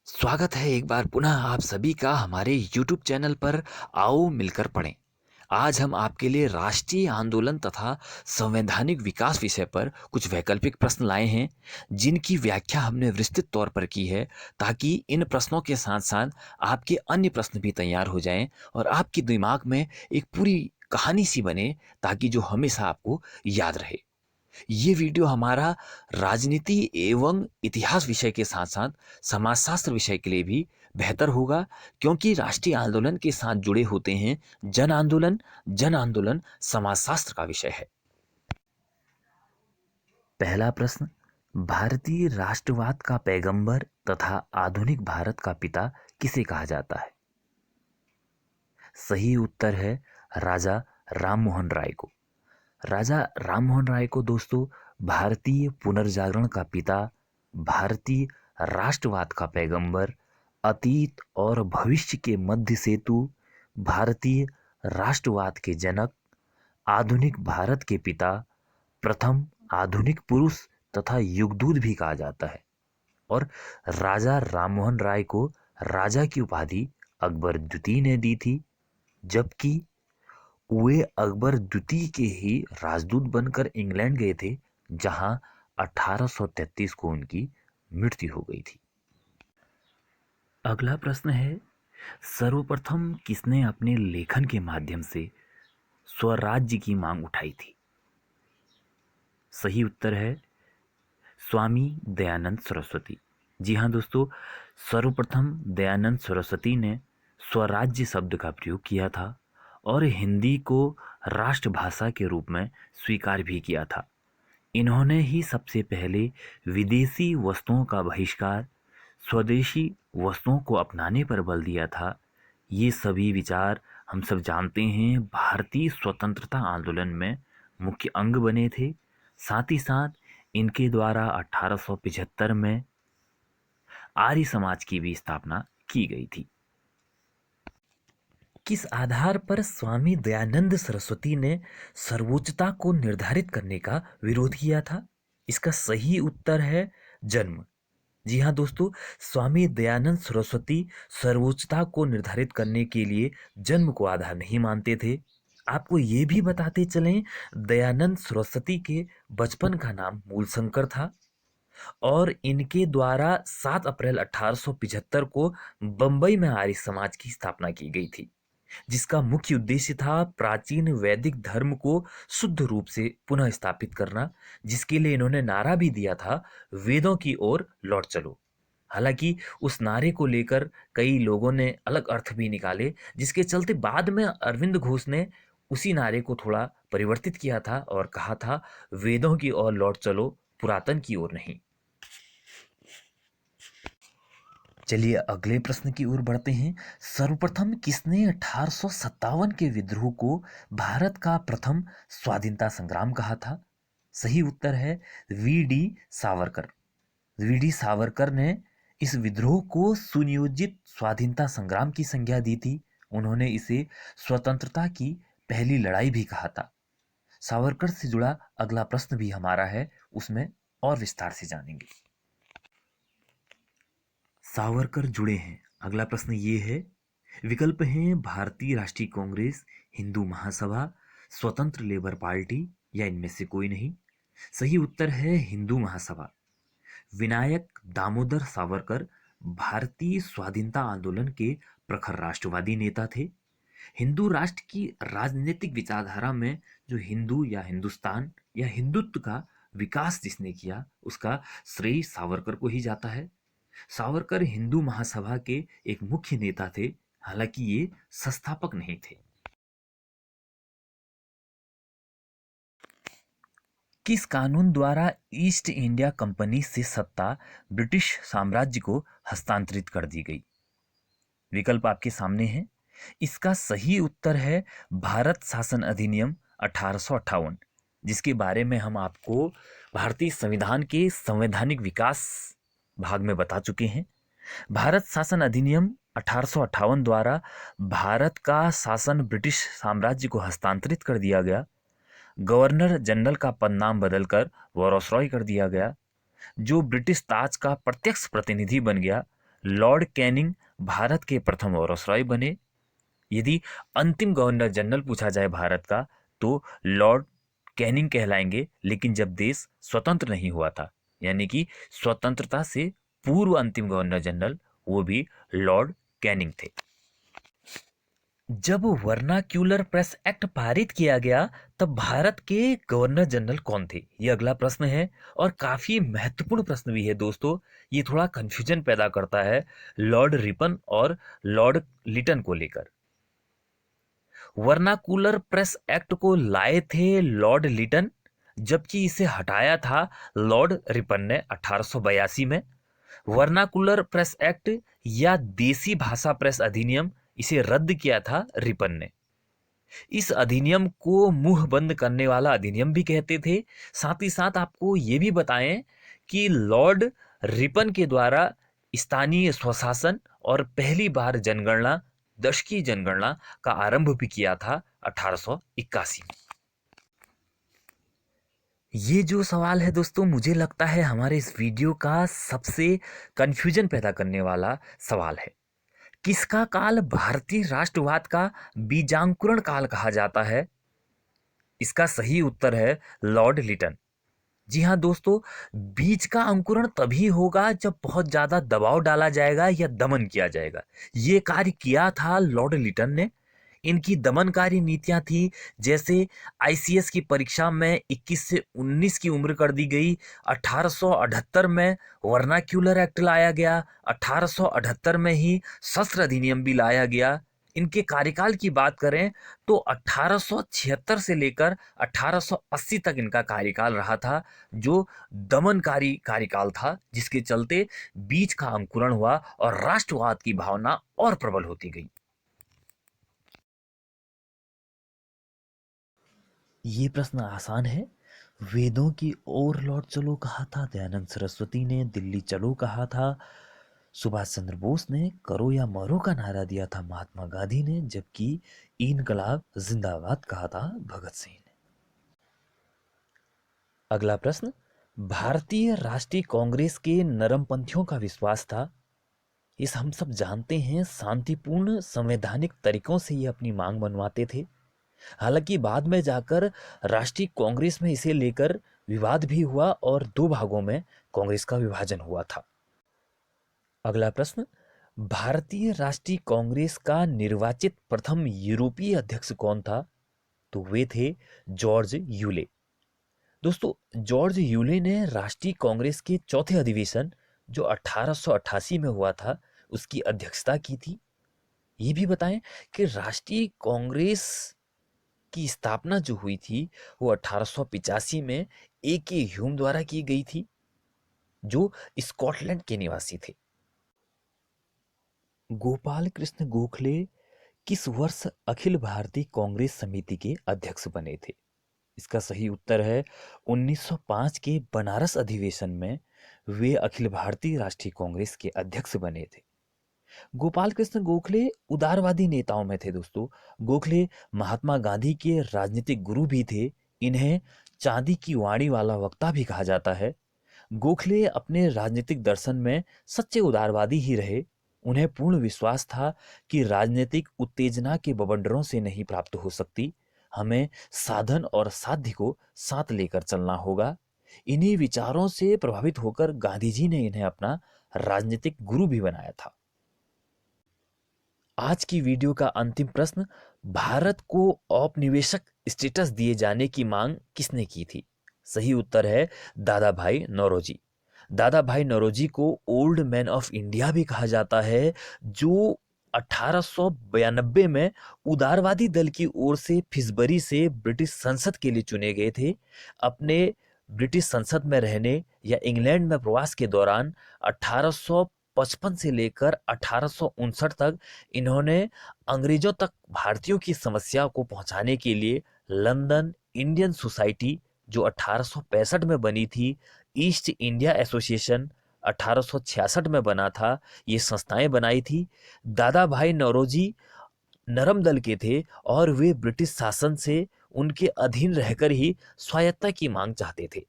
स्वागत है एक बार पुनः आप सभी का हमारे YouTube चैनल पर आओ मिलकर पढ़ें। आज हम आपके लिए राष्ट्रीय आंदोलन तथा संवैधानिक विकास विषय पर कुछ वैकल्पिक प्रश्न लाए हैं, जिनकी व्याख्या हमने विस्तृत तौर पर की है, ताकि इन प्रश्नों के साथ साथ आपके अन्य प्रश्न भी तैयार हो जाएं और आपके दिमाग में एक पूरी कहानी सी बने, ताकि जो हमेशा आपको याद रहे। ये वीडियो हमारा राजनीति एवं इतिहास विषय के साथ साथ समाजशास्त्र विषय के लिए भी बेहतर होगा, क्योंकि राष्ट्रीय आंदोलन के साथ जुड़े होते हैं जन आंदोलन समाजशास्त्र का विषय है। पहला प्रश्न, भारतीय राष्ट्रवाद का पैगंबर तथा आधुनिक भारत का पिता किसे कहा जाता है? सही उत्तर है राजा राममोहन राय को। राजा राममोहन राय को दोस्तों भारतीय पुनर्जागरण का पिता, भारतीय राष्ट्रवाद का पैगंबर, अतीत और भविष्य के मध्य सेतु, भारतीय राष्ट्रवाद के जनक, आधुनिक भारत के पिता, प्रथम आधुनिक पुरुष तथा युगदूत भी कहा जाता है। और राजा राममोहन राय को राजा की उपाधि अकबर द्वितीय ने दी थी, जबकि वे अकबर द्वितीय के ही राजदूत बनकर इंग्लैंड गए थे, जहां 1833 को उनकी मृत्यु हो गई थी। अगला प्रश्न है, सर्वप्रथम किसने अपने लेखन के माध्यम से स्वराज्य की मांग उठाई थी? सही उत्तर है स्वामी दयानंद सरस्वती। जी हाँ दोस्तों, सर्वप्रथम दयानंद सरस्वती ने स्वराज्य शब्द का प्रयोग किया था और हिंदी को राष्ट्रभाषा के रूप में स्वीकार भी किया था। इन्होंने ही सबसे पहले विदेशी वस्तुओं का बहिष्कार, स्वदेशी वस्तुओं को अपनाने पर बल दिया था। ये सभी विचार हम सब जानते हैं भारतीय स्वतंत्रता आंदोलन में मुख्य अंग बने थे। साथ ही साथ इनके द्वारा 1875 में आर्य समाज की भी स्थापना की गई थी। किस आधार पर स्वामी दयानंद सरस्वती ने सर्वोच्चता को निर्धारित करने का विरोध किया था? इसका सही उत्तर है जन्म। जी हाँ दोस्तों, स्वामी दयानंद सरस्वती सर्वोच्चता को निर्धारित करने के लिए जन्म को आधार नहीं मानते थे। आपको ये भी बताते चलें, दयानंद सरस्वती के बचपन का नाम मूलशंकर था और इनके द्वारा 7 अप्रैल 1875 को बंबई में आर्य समाज की स्थापना की गई थी, जिसका मुख्य उद्देश्य था प्राचीन वैदिक धर्म को शुद्ध रूप से पुनः स्थापित करना, जिसके लिए इन्होंने नारा भी दिया था, वेदों की ओर लौट चलो। हालांकि उस नारे को लेकर कई लोगों ने अलग अर्थ भी निकाले, जिसके चलते बाद में अरविंद घोष ने उसी नारे को थोड़ा परिवर्तित किया था और कहा था, वेदों की ओर लौट चलो, पुरातन की ओर नहीं। चलिए अगले प्रश्न की ओर बढ़ते हैं। सर्वप्रथम किसने 1857 के विद्रोह को भारत का प्रथम स्वाधीनता संग्राम कहा था? सही उत्तर है V D Savarkar. V D Savarkar ने इस विद्रोह को सुनियोजित स्वाधीनता संग्राम की संज्ञा दी थी। उन्होंने इसे स्वतंत्रता की पहली लड़ाई भी कहा था। सावरकर से जुड़ा अगला प्रश्न भी हमारा है, उसमें और विस्तार से जानेंगे। सावरकर जुड़े हैं। अगला प्रश्न ये है, विकल्प हैं भारतीय राष्ट्रीय कांग्रेस, हिंदू महासभा, स्वतंत्र लेबर पार्टी या इनमें से कोई नहीं। सही उत्तर है हिंदू महासभा। विनायक दामोदर सावरकर भारतीय स्वाधीनता आंदोलन के प्रखर राष्ट्रवादी नेता थे। हिंदू राष्ट्र की राजनीतिक विचारधारा में जो हिंदू या हिंदुस्तान या हिंदुत्व का विकास जिसने किया, उसका श्रेय सावरकर को ही जाता है। सावरकर हिंदू महासभा के एक मुख्य नेता थे, हालांकि ये संस्थापक नहीं थे। किस कानून द्वारा ईस्ट इंडिया कंपनी से सत्ता ब्रिटिश साम्राज्य को हस्तांतरित कर दी गई? विकल्प आपके सामने हैं। इसका सही उत्तर है भारत शासन अधिनियम 1858, जिसके बारे में हम आपको भारतीय संविधान के संवैधानिक विकास भाग में बता चुके हैं। भारत शासन अधिनियम 1858 द्वारा भारत का शासन ब्रिटिश साम्राज्य को हस्तांतरित कर दिया गया। गवर्नर जनरल का पद नाम बदलकर वायसरॉय कर दिया गया, जो ब्रिटिश ताज का प्रत्यक्ष प्रतिनिधि बन गया। लॉर्ड कैनिंग भारत के प्रथम वायसरॉय बने। यदि अंतिम गवर्नर जनरल पूछा जाए भारत का तो लॉर्ड कैनिंग कहलाएंगे, लेकिन जब देश स्वतंत्र नहीं हुआ था, यानी कि स्वतंत्रता से पूर्व अंतिम गवर्नर जनरल, वो भी लॉर्ड कैनिंग थे। जब वर्नाक्यूलर प्रेस एक्ट पारित किया गया तब भारत के गवर्नर जनरल कौन थे, ये अगला प्रश्न है और काफी महत्वपूर्ण प्रश्न भी है दोस्तों। ये थोड़ा कंफ्यूजन पैदा करता है लॉर्ड रिपन और लॉर्ड लिटन को लेकर। वर्नाकुलर प्रेस एक्ट को लाए थे लॉर्ड लिटन, जबकि इसे हटाया था लॉर्ड रिपन ने 1882 में। वर्नाकुलर प्रेस एक्ट या देसी भाषा प्रेस अधिनियम, इसे रद्द किया था रिपन ने। इस अधिनियम को मुंह बंद करने वाला अधिनियम भी कहते थे। साथ ही साथ आपको ये भी बताएं कि लॉर्ड रिपन के द्वारा स्थानीय स्वशासन और पहली बार जनगणना, दशकीय जनगणना का आरंभ भी किया था 1881 में। ये जो सवाल है दोस्तों, मुझे लगता है हमारे इस वीडियो का सबसे कंफ्यूजन पैदा करने वाला सवाल है। किसका काल भारतीय राष्ट्रवाद का बीजांकुरण काल कहा जाता है? इसका सही उत्तर है लॉर्ड लिटन। जी हाँ दोस्तों, बीज का अंकुरण तभी होगा जब बहुत ज्यादा दबाव डाला जाएगा या दमन किया जाएगा। ये कार्य किया था लॉर्ड लिटन ने। इनकी दमनकारी नीतियां थी, जैसे आईसीएस की परीक्षा में 21 से 19 की उम्र कर दी गई। 1878 में वर्नाक्यूलर एक्ट लाया गया। 1878 में ही शस्त्र अधिनियम भी लाया गया। इनके कार्यकाल की बात करें तो 1876 से लेकर 1880 तक इनका कार्यकाल रहा था, जो दमनकारी कार्यकाल था, जिसके चलते बीज का अंकुरण हुआ और राष्ट्रवाद की भावना और प्रबल होती गई। ये प्रश्न आसान है। वेदों की ओर लौट चलो कहा था दयानंद सरस्वती ने, दिल्ली चलो कहा था सुभाष चंद्र बोस ने, करो या मरो का नारा दिया था महात्मा गांधी ने, जबकि इनकलाब जिंदाबाद कहा था भगत सिंह ने। अगला प्रश्न, भारतीय राष्ट्रीय कांग्रेस के नरमपंथियों का विश्वास था। इस हम सब जानते हैं, शांतिपूर्ण संवैधानिक तरीकों से ये अपनी मांग मनवाते थे। हालांकि बाद में जाकर राष्ट्रीय कांग्रेस में इसे लेकर विवाद भी हुआ और दो भागों में कांग्रेस का विभाजन हुआ था। अगला प्रश्न, भारतीय राष्ट्रीय कांग्रेस का निर्वाचित प्रथम यूरोपीय अध्यक्ष कौन था? तो वे थे जॉर्ज यूले। दोस्तों, जॉर्ज यूले ने राष्ट्रीय कांग्रेस के चौथे अधिवेशन, जो 1888 में हुआ था, उसकी अध्यक्षता की थी। ये भी बताएं कि राष्ट्रीय कांग्रेस की स्थापना जो हुई थी वो 1885 में ए के ह्यूम द्वारा की गई थी, जो स्कॉटलैंड के निवासी थे। गोपाल कृष्ण गोखले किस वर्ष अखिल भारतीय कांग्रेस समिति के अध्यक्ष बने थे? इसका सही उत्तर है 1905 के बनारस अधिवेशन में वे अखिल भारतीय राष्ट्रीय कांग्रेस के अध्यक्ष बने थे। गोपाल कृष्ण गोखले उदारवादी नेताओं में थे दोस्तों। गोखले महात्मा गांधी के राजनीतिक गुरु भी थे। इन्हें चांदी की वाणी वाला वक्ता भी कहा जाता है। गोखले अपने राजनीतिक दर्शन में सच्चे उदारवादी ही रहे। उन्हें पूर्ण विश्वास था कि राजनीतिक उत्तेजना के बवंडरों से नहीं प्राप्त हो सकती, हमें साधन और साध्य को साथ लेकर चलना होगा। इन्हीं विचारों से प्रभावित होकर गांधी जी ने इन्हें अपना राजनीतिक गुरु भी बनाया था। आज की वीडियो का अंतिम प्रश्न, भारत को औपनिवेशिक स्टेटस दिए जाने की मांग किसने की थी? सही उत्तर है दादा भाई नौरोजी। दादा भाई नौरोजी को ओल्ड मैन ऑफ इंडिया भी कहा जाता है, जो 1892 में उदारवादी दल की ओर से फिसबरी से ब्रिटिश संसद के लिए चुने गए थे। अपने ब्रिटिश संसद में रहने या इंग्लैंड में प्रवास के दौरान 1855 से लेकर 1859 तक इन्होंने अंग्रेजों तक भारतीयों की समस्या को पहुंचाने के लिए लंदन इंडियन सोसाइटी, जो 1865 में बनी थी, ईस्ट इंडिया एसोसिएशन 1866 में बना था, ये संस्थाएं बनाई थी। दादा भाई नौरोजी नरम दल के थे और वे ब्रिटिश शासन से उनके अधीन रहकर ही स्वायत्तता की मांग चाहते थे।